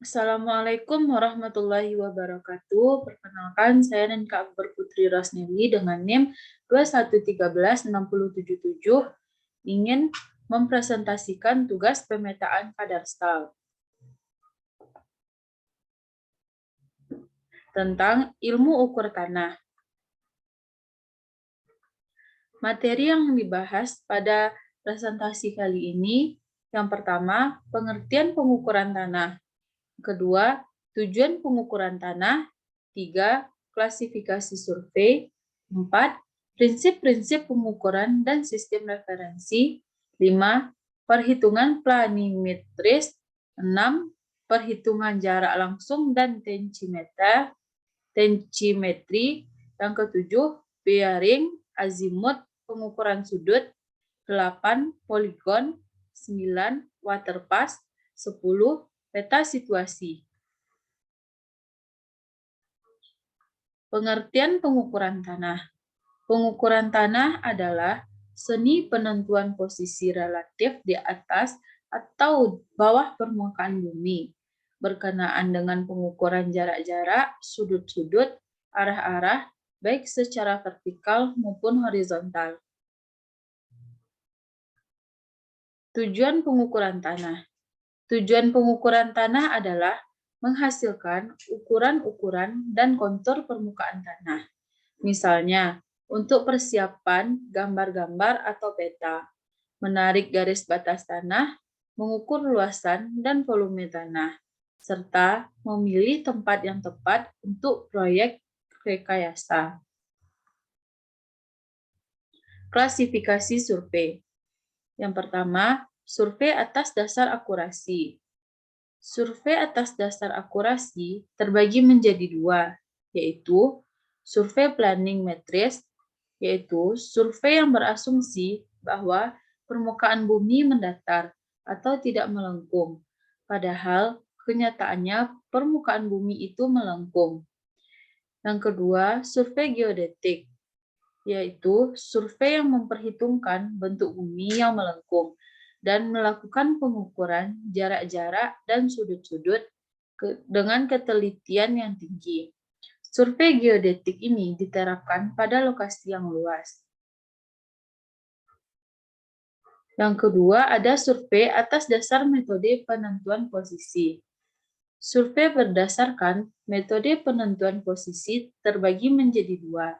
Assalamualaikum warahmatullahi wabarakatuh. Perkenalkan, saya Nenka Akbar Putri Rosnewi dengan NIM 2111677 ingin mempresentasikan tugas pemetaan kadar stal tentang ilmu ukur tanah. Materi yang dibahas pada presentasi kali ini, yang pertama, pengertian pengukuran tanah. Kedua, tujuan pengukuran tanah. 3. Klasifikasi survei. 4. Prinsip-prinsip pengukuran dan sistem referensi. 5. Perhitungan planimetris. 6. Perhitungan jarak langsung dan tensimetri. Yang ketujuh, bearing, azimut, pengukuran sudut. 8. Poligon. 9. Waterpass. 10. Peta situasi. Pengertian pengukuran tanah. Pengukuran tanah adalah seni penentuan posisi relatif di atas atau bawah permukaan bumi, berkenaan dengan pengukuran jarak-jarak, sudut-sudut, arah-arah, baik secara vertikal maupun horizontal. Tujuan pengukuran tanah. Tujuan pengukuran tanah adalah menghasilkan ukuran-ukuran dan kontur permukaan tanah. Misalnya, untuk persiapan gambar-gambar atau peta, menarik garis batas tanah, mengukur luasan dan volume tanah, serta memilih tempat yang tepat untuk proyek rekayasa. Klasifikasi survei. Yang pertama, survei atas dasar akurasi. Survei atas dasar akurasi terbagi menjadi dua, yaitu survei planning metris, yaitu survei yang berasumsi bahwa permukaan bumi mendatar atau tidak melengkung, padahal kenyataannya permukaan bumi itu melengkung. Yang kedua, survei geodetik, yaitu survei yang memperhitungkan bentuk bumi yang melengkung dan melakukan pengukuran jarak-jarak dan sudut-sudut dengan ketelitian yang tinggi. Survei geodetik ini diterapkan pada lokasi yang luas. Yang kedua, ada survei atas dasar metode penentuan posisi. Survei berdasarkan metode penentuan posisi terbagi menjadi dua.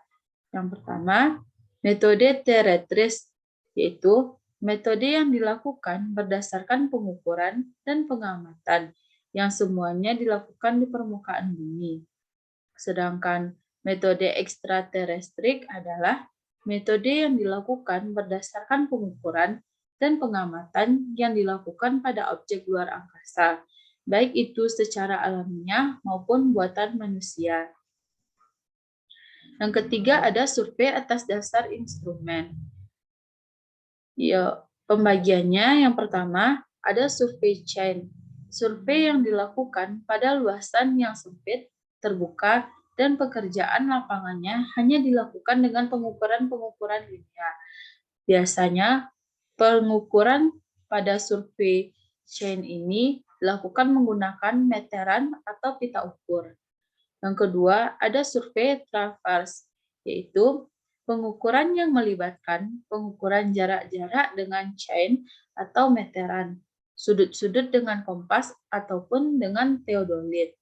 Yang pertama, metode terretris, yaitu metode yang dilakukan berdasarkan pengukuran dan pengamatan yang semuanya dilakukan di permukaan bumi. Sedangkan metode ekstraterestrik adalah metode yang dilakukan berdasarkan pengukuran dan pengamatan yang dilakukan pada objek luar angkasa, baik itu secara alamiah maupun buatan manusia. Yang ketiga ada survei atas dasar instrumen. Ya, pembagiannya yang pertama ada survei chain. Survei yang dilakukan pada luasan yang sempit, terbuka, dan pekerjaan lapangannya hanya dilakukan dengan pengukuran-pengukuran linear. Biasanya, pengukuran pada survei chain ini dilakukan menggunakan meteran atau pita ukur. Yang kedua, ada survei traverse, yaitu pengukuran yang melibatkan pengukuran jarak-jarak dengan chain atau meteran, sudut-sudut dengan kompas ataupun dengan theodolit.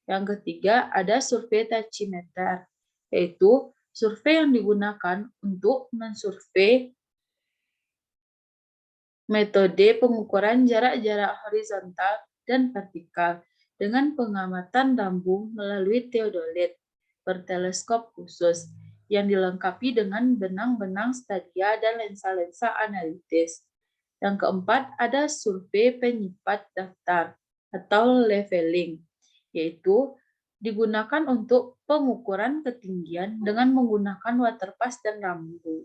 Yang ketiga, ada survei tachymeter, yaitu survei yang digunakan untuk mensurvei metode pengukuran jarak-jarak horizontal dan vertikal dengan pengamatan lambung melalui theodolit berteleskop khusus yang dilengkapi dengan benang-benang stadia dan lensa-lensa analitis. Yang keempat, ada survei penyipat daftar atau leveling, yaitu digunakan untuk pengukuran ketinggian dengan menggunakan waterpass dan rambu.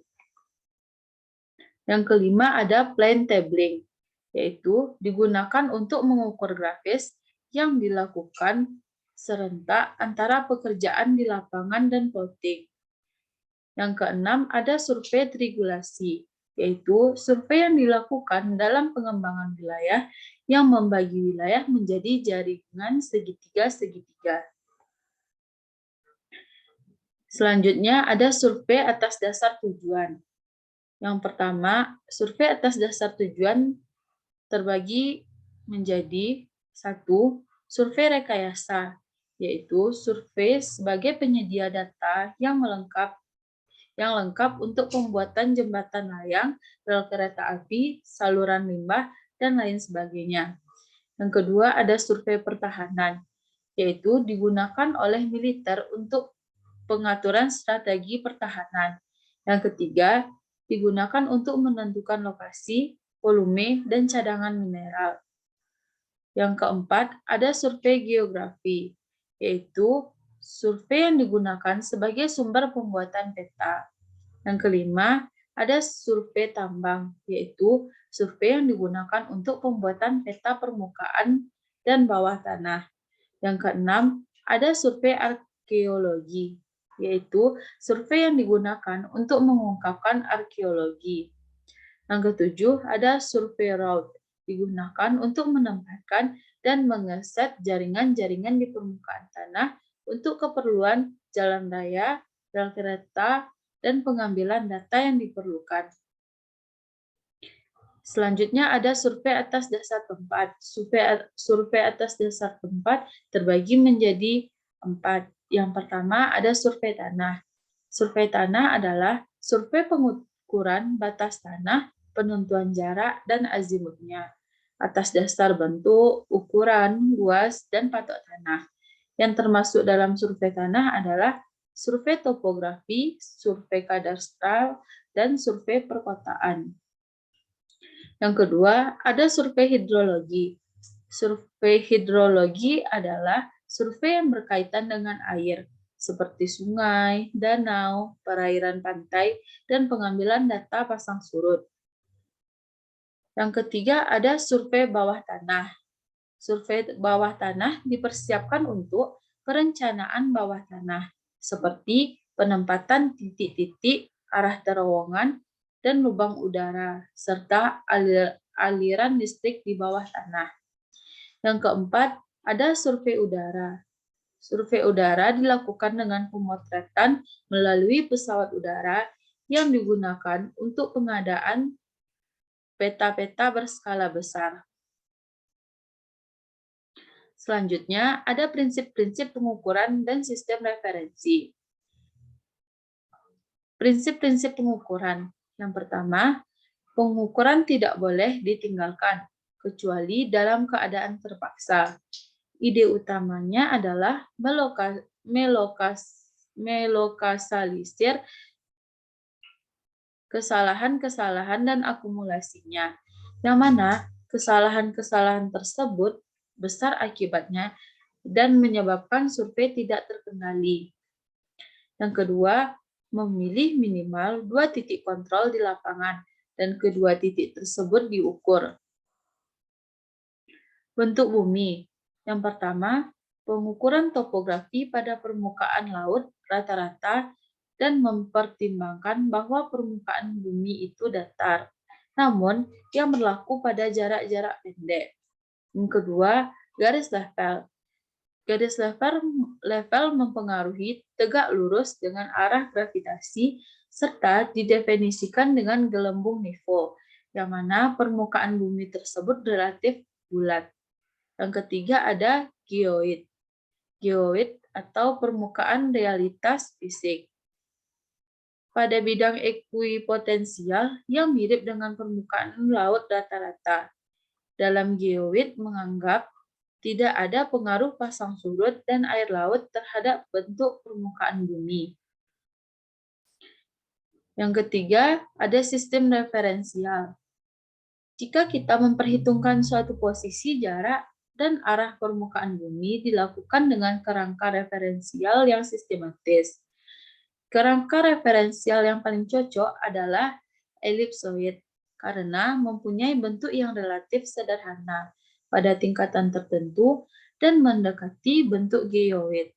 Yang kelima ada plane tabling, yaitu digunakan untuk mengukur grafis yang dilakukan serentak antara pekerjaan di lapangan dan plotting. Yang keenam ada survei triangulasi, yaitu survei yang dilakukan dalam pengembangan wilayah yang membagi wilayah menjadi jaringan segitiga-segitiga. Selanjutnya ada survei atas dasar tujuan. Yang pertama, survei atas dasar tujuan terbagi menjadi satu, survei rekayasa, yaitu survei sebagai penyedia data yang lengkap untuk pembuatan jembatan layang, rel kereta api, saluran limbah, dan lain sebagainya. Yang kedua ada survei pertahanan, yaitu digunakan oleh militer untuk pengaturan strategi pertahanan. Yang ketiga, digunakan untuk menentukan lokasi, volume, dan cadangan mineral. Yang keempat, ada survei geografi, yaitu survei yang digunakan sebagai sumber pembuatan peta. Yang kelima, ada survei tambang, yaitu survei yang digunakan untuk pembuatan peta permukaan dan bawah tanah. Yang keenam, ada survei arkeologi, yaitu survei yang digunakan untuk mengungkapkan arkeologi. Yang ketujuh, ada survei route, digunakan untuk menempatkan dan mengeset jaringan-jaringan di permukaan tanah untuk keperluan jalan raya, rel kereta, dan pengambilan data yang diperlukan. Selanjutnya ada survei atas dasar tempat. Survei atas dasar tempat terbagi menjadi 4. Yang pertama ada survei tanah. Survei tanah adalah survei pengukuran batas tanah, penentuan jarak, dan azimutnya atas dasar bentuk, ukuran, luas, dan patok tanah. Yang termasuk dalam survei tanah adalah survei topografi, survei kadastral, dan survei perkotaan. Yang kedua, ada survei hidrologi. Survei hidrologi adalah survei yang berkaitan dengan air, seperti sungai, danau, perairan pantai, dan pengambilan data pasang surut. Yang ketiga, ada survei bawah tanah. Survei bawah tanah dipersiapkan untuk perencanaan bawah tanah, seperti penempatan titik-titik, arah terowongan, dan lubang udara, serta aliran listrik di bawah tanah. Yang keempat, ada survei udara. Survei udara dilakukan dengan pemotretan melalui pesawat udara yang digunakan untuk pengadaan peta-peta berskala besar. Selanjutnya, ada prinsip-prinsip pengukuran dan sistem referensi. Prinsip-prinsip pengukuran. Yang pertama, pengukuran tidak boleh ditinggalkan, kecuali dalam keadaan terpaksa. Ide utamanya adalah melokalisir kesalahan-kesalahan dan akumulasinya, yang mana kesalahan-kesalahan tersebut besar akibatnya dan menyebabkan survei tidak terkendali. Yang kedua, memilih minimal 2 titik kontrol di lapangan, dan kedua titik tersebut diukur. Bentuk bumi. Yang pertama, pengukuran topografi pada permukaan laut rata-rata dan mempertimbangkan bahwa permukaan bumi itu datar, namun yang berlaku pada jarak-jarak pendek. Yang kedua, garis level. Garis level mempengaruhi tegak lurus dengan arah gravitasi serta didefinisikan dengan gelembung nivell, yang mana permukaan bumi tersebut relatif bulat. Yang ketiga ada geoid. Geoid atau permukaan realitas fisik. Pada bidang ekuipotensial yang mirip dengan permukaan laut rata-rata. Dalam geoid menganggap tidak ada pengaruh pasang surut dan air laut terhadap bentuk permukaan bumi. Yang ketiga, ada sistem referensial. Jika kita memperhitungkan suatu posisi, jarak, dan arah permukaan bumi dilakukan dengan kerangka referensial yang sistematis. Kerangka referensial yang paling cocok adalah elipsoid, karena mempunyai bentuk yang relatif sederhana pada tingkatan tertentu dan mendekati bentuk geoid,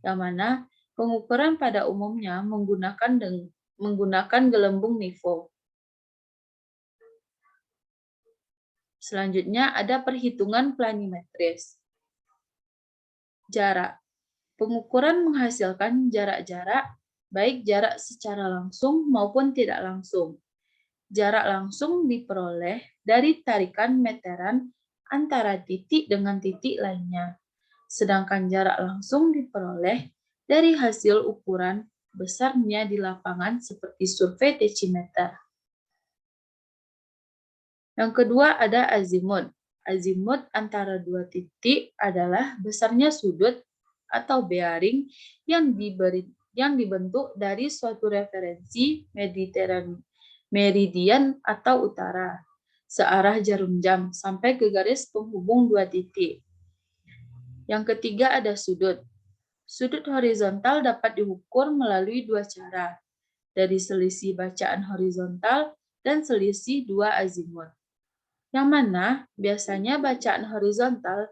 yang mana pengukuran pada umumnya menggunakan gelembung nivell. Selanjutnya ada perhitungan planimetris. Jarak. Pengukuran menghasilkan jarak-jarak, baik jarak secara langsung maupun tidak langsung. Jarak langsung diperoleh dari tarikan meteran antara titik dengan titik lainnya. Sedangkan jarak langsung diperoleh dari hasil ukuran besarnya di lapangan seperti survei decimeter. Yang kedua ada azimut. Azimut antara dua titik adalah besarnya sudut atau bearing yang dibentuk dari suatu referensi meridian atau utara searah jarum jam sampai ke garis penghubung dua titik. Yang ketiga ada sudut. Sudut horizontal dapat diukur melalui dua cara, dari selisih bacaan horizontal dan selisih dua azimut. Yang mana biasanya bacaan horizontal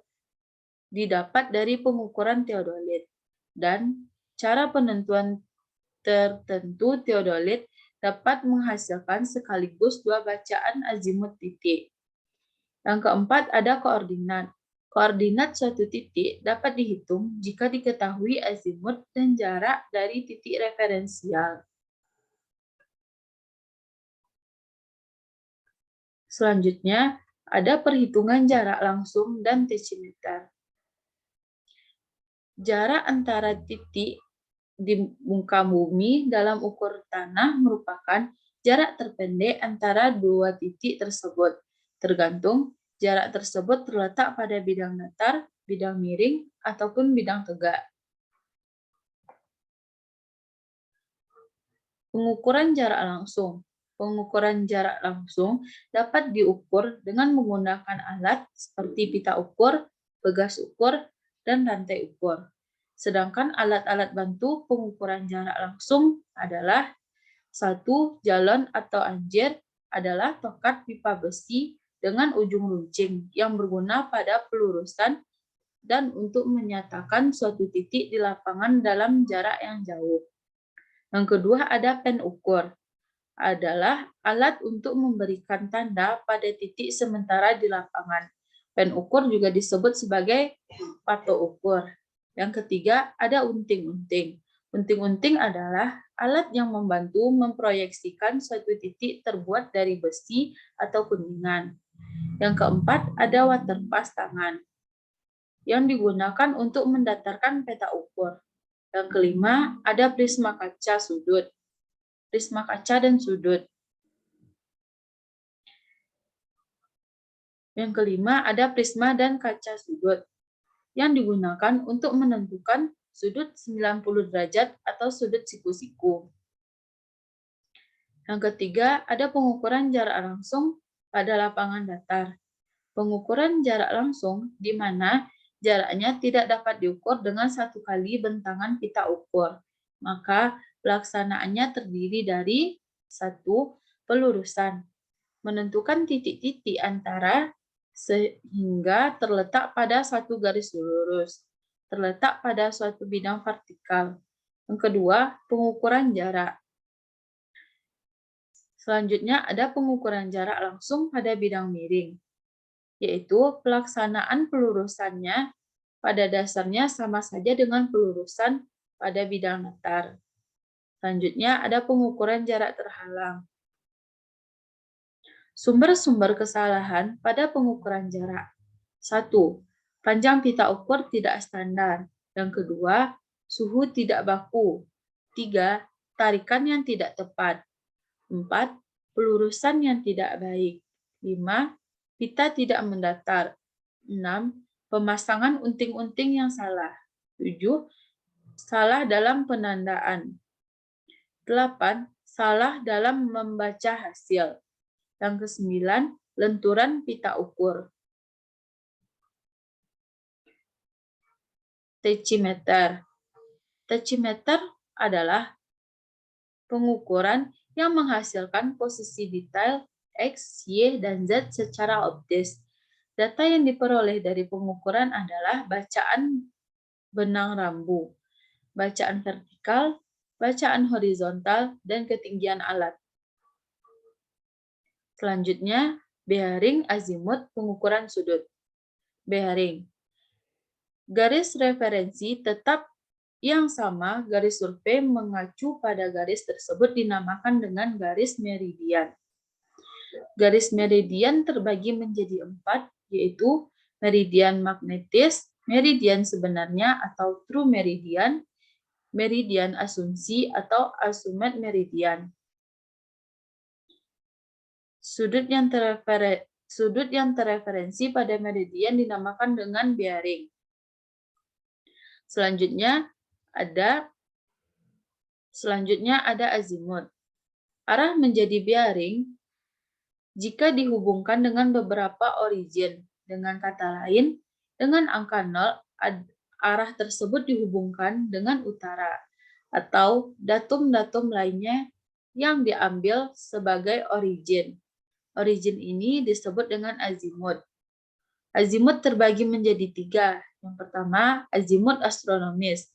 didapat dari pengukuran teodolit, dan cara penentuan tertentu teodolit dapat menghasilkan sekaligus dua bacaan azimut titik. Yang keempat ada koordinat. Koordinat suatu titik dapat dihitung jika diketahui azimut dan jarak dari titik referensial. Selanjutnya, ada perhitungan jarak langsung dan decimeter. Jarak antara titik di muka bumi dalam ukur tanah merupakan jarak terpendek antara dua titik tersebut, tergantung jarak tersebut terletak pada bidang datar, bidang miring, ataupun bidang tegak. Pengukuran jarak langsung. Pengukuran jarak langsung dapat diukur dengan menggunakan alat seperti pita ukur, pegas ukur, dan rantai ukur. Sedangkan alat-alat bantu pengukuran jarak langsung adalah 1. Jalon atau anjir adalah tokat pipa besi dengan ujung runcing yang berguna pada pelurusan dan untuk menyatakan suatu titik di lapangan dalam jarak yang jauh. Yang kedua ada pen ukur, adalah alat untuk memberikan tanda pada titik sementara di lapangan. Pen ukur juga disebut sebagai patok ukur. Yang ketiga ada unting-unting. Unting-unting adalah alat yang membantu memproyeksikan suatu titik terbuat dari besi atau kuningan. Yang keempat ada waterpas tangan yang digunakan untuk mendatarkan peta ukur. Yang kelima ada prisma kaca sudut. Prisma kaca dan sudut. Yang kelima ada prisma dan kaca sudut yang digunakan untuk menentukan sudut 90 derajat atau sudut siku-siku. Yang ketiga ada pengukuran jarak langsung pada lapangan datar. Pengukuran jarak langsung di mana jaraknya tidak dapat diukur dengan satu kali bentangan pita ukur. Maka pelaksanaannya terdiri dari 1. Pelurusan. Menentukan titik-titik antara sehingga terletak pada suatu garis lurus, terletak pada suatu bidang vertikal. Yang kedua, pengukuran jarak. Selanjutnya ada pengukuran jarak langsung pada bidang miring, yaitu pelaksanaan pelurusannya pada dasarnya sama saja dengan pelurusan pada bidang datar. Selanjutnya ada pengukuran jarak terhalang. Sumber-sumber kesalahan pada pengukuran jarak. 1. Panjang pita ukur tidak standar. Yang kedua, suhu tidak baku. 3. Tarikan yang tidak tepat. 4. Pelurusan yang tidak baik. 5. Pita tidak mendatar. 6. Pemasangan unting-unting yang salah. 7. Salah dalam penandaan. 8. Salah dalam membaca hasil. Yang ke-9, lenturan pita ukur. Tachymeter. Tachymeter adalah pengukuran yang menghasilkan posisi detail X, Y, dan Z secara optis. Data yang diperoleh dari pengukuran adalah bacaan benang rambu, bacaan vertikal, bacaan horizontal, dan ketinggian alat. Selanjutnya, Bearing azimut pengukuran sudut. Bearing. Garis referensi tetap yang sama, garis survei mengacu pada garis tersebut dinamakan dengan garis meridian. Garis meridian terbagi menjadi 4, yaitu meridian magnetis, meridian sebenarnya atau true meridian, meridian asumsi atau assumed meridian. Sudut yang terreferensi pada meridian dinamakan dengan bearing. Selanjutnya ada azimut. Arah menjadi bearing jika dihubungkan dengan beberapa origin. Dengan kata lain, dengan angka 0, arah tersebut dihubungkan dengan utara, atau datum-datum lainnya yang diambil sebagai origin. Origin ini disebut dengan azimut. Azimut terbagi menjadi 3. Yang pertama, azimut astronomis,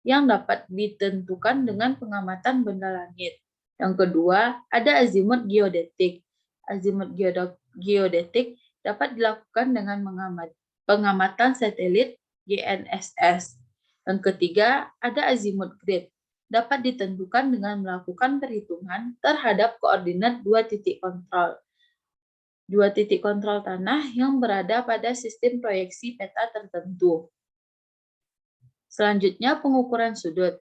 yang dapat ditentukan dengan pengamatan benda langit. Yang kedua, ada azimut geodetik. Azimut geodetik dapat dilakukan dengan pengamatan satelit GNSS. Yang ketiga, ada azimut grid. Dapat ditentukan dengan melakukan perhitungan terhadap koordinat dua titik kontrol tanah yang berada pada sistem proyeksi peta tertentu. Selanjutnya, pengukuran sudut.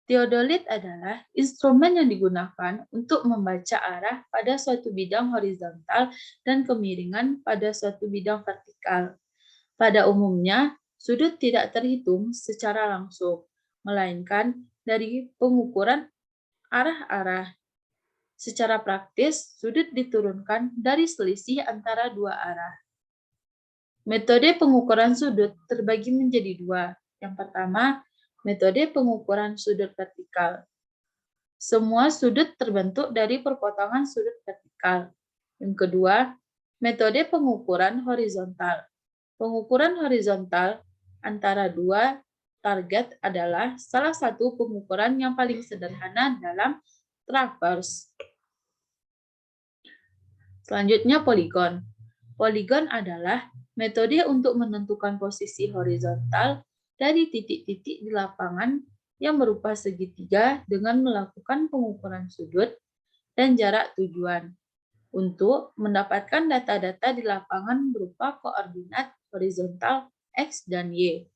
Teodolit adalah instrumen yang digunakan untuk membaca arah pada suatu bidang horizontal dan kemiringan pada suatu bidang vertikal. Pada umumnya, sudut tidak terhitung secara langsung, melainkan dari pengukuran arah-arah. Secara praktis, sudut diturunkan dari selisih antara dua arah. Metode pengukuran sudut terbagi menjadi 2. Yang pertama, metode pengukuran sudut vertikal. Semua sudut terbentuk dari perpotongan sudut vertikal. Yang kedua, metode pengukuran horizontal. Pengukuran horizontal antara dua target adalah salah satu pengukuran yang paling sederhana dalam traverse. Selanjutnya, poligon. Poligon adalah metode untuk menentukan posisi horizontal dari titik-titik di lapangan yang berupa segitiga dengan melakukan pengukuran sudut dan jarak tujuan untuk mendapatkan data-data di lapangan berupa koordinat horizontal X dan Y.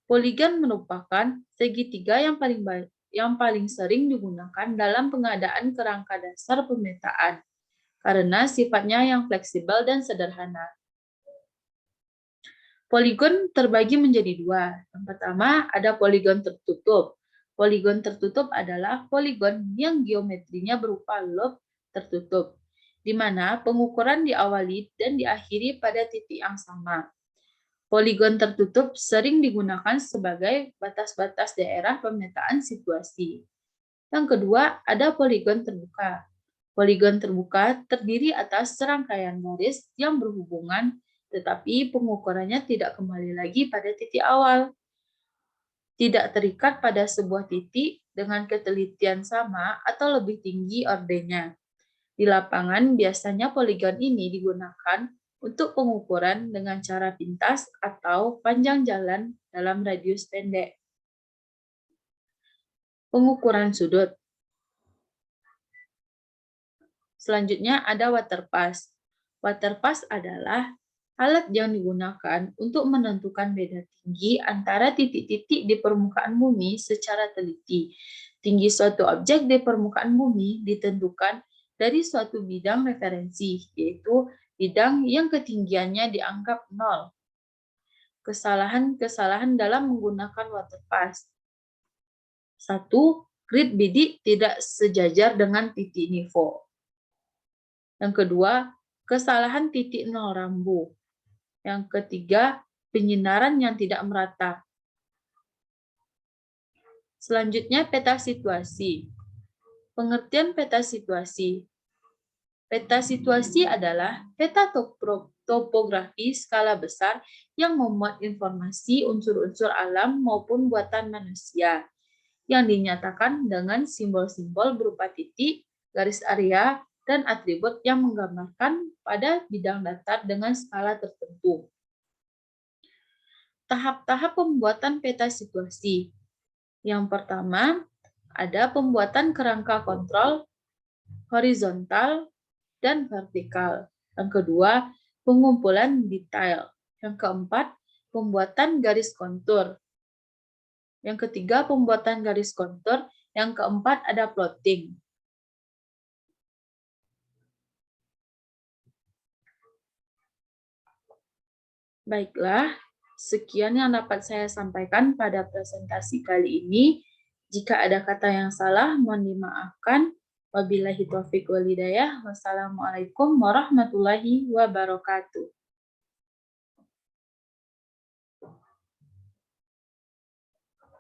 Poligon merupakan segitiga yang paling sering digunakan dalam pengadaan kerangka dasar pemetaan karena sifatnya yang fleksibel dan sederhana. Poligon terbagi menjadi 2. Yang pertama, ada poligon tertutup. Poligon tertutup adalah poligon yang geometrinya berupa lob tertutup, di mana pengukuran diawali dan diakhiri pada titik yang sama. Poligon tertutup sering digunakan sebagai batas-batas daerah pemetaan situasi. Yang kedua, ada poligon terbuka. Poligon terbuka terdiri atas serangkaian garis yang berhubungan, tetapi pengukurannya tidak kembali lagi pada titik awal. Tidak terikat pada sebuah titik dengan ketelitian sama atau lebih tinggi ordenya. Di lapangan, biasanya poligon ini digunakan untuk pengukuran dengan cara pintas atau panjang jalan dalam radius pendek. Pengukuran sudut. Selanjutnya ada waterpass. Waterpass adalah alat yang digunakan untuk menentukan beda tinggi antara titik-titik di permukaan bumi secara teliti. Tinggi suatu objek di permukaan bumi ditentukan dari suatu bidang referensi, yaitu bidang yang ketinggiannya dianggap 0. Kesalahan-kesalahan dalam menggunakan waterpass. 1. Grid bidik tidak sejajar dengan titik nivå. Yang kedua, kesalahan titik 0 rambu. Yang ketiga, penyinaran yang tidak merata. Selanjutnya, peta situasi. Pengertian peta situasi. Peta situasi adalah peta topografi skala besar yang memuat informasi unsur-unsur alam maupun buatan manusia, yang dinyatakan dengan simbol-simbol berupa titik, garis area, dan atribut yang menggambarkan pada bidang datar dengan skala tertentu. Tahap-tahap pembuatan peta situasi. Yang pertama, ada pembuatan kerangka kontrol horizontal dan vertikal. Yang kedua, pengumpulan detail. Yang keempat, pembuatan garis kontur. Yang ketiga, pembuatan garis kontur. Yang keempat, ada plotting. Baiklah, sekian yang dapat saya sampaikan pada presentasi kali ini. Jika ada kata yang salah, mohon dimaafkan. Wabillahi taufiq wal hidayah. Wassalamualaikum warahmatullahi wabarakatuh.